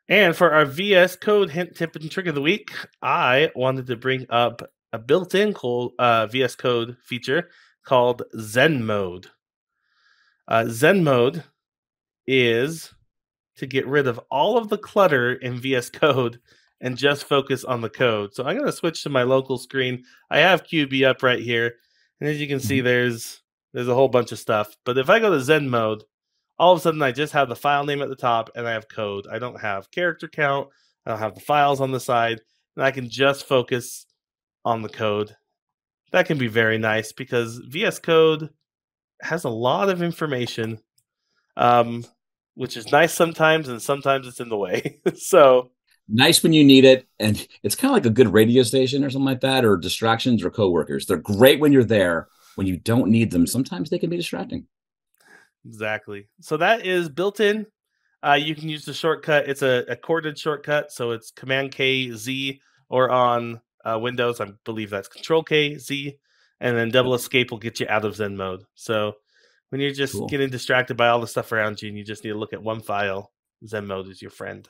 And for our VS Code hint, tip, and trick of the week, I wanted to bring up a built-in VS Code feature called Zen Mode. Zen Mode is to get rid of all of the clutter in VS Code and just focus on the code. So I'm going to switch to my local screen. I have QB up right here. And as you can see, there's a whole bunch of stuff. But if I go to Zen Mode, all of a sudden I just have the file name at the top and I have code. I don't have character count. I don't have the files on the side. And I can just focus on the code. That can be very nice because VS Code has a lot of information, which is nice sometimes, and sometimes it's in the way. So nice when you need it, and it's kind of like a good radio station or something like that, or distractions or coworkers. They're great when you're there. When you don't need them, sometimes they can be distracting. Exactly. So that is built in. You can use the shortcut. It's a corded shortcut, so it's Command K Z, or on Windows, I believe that's Control K Z, and then double escape will get you out of Zen Mode. So when you're just getting distracted by all the stuff around you and you just need to look at one file, Zen Mode is your friend.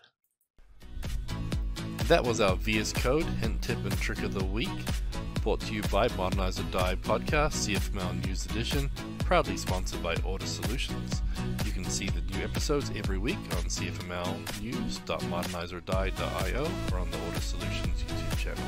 That was our VS Code hint, tip, and trick of the week. Brought to you by Modernize or Die podcast, CFML News Edition, proudly sponsored by Order Solutions. You can see the new episodes every week on cfmlnews.modernizeordie.io or on the Order Solutions YouTube channel.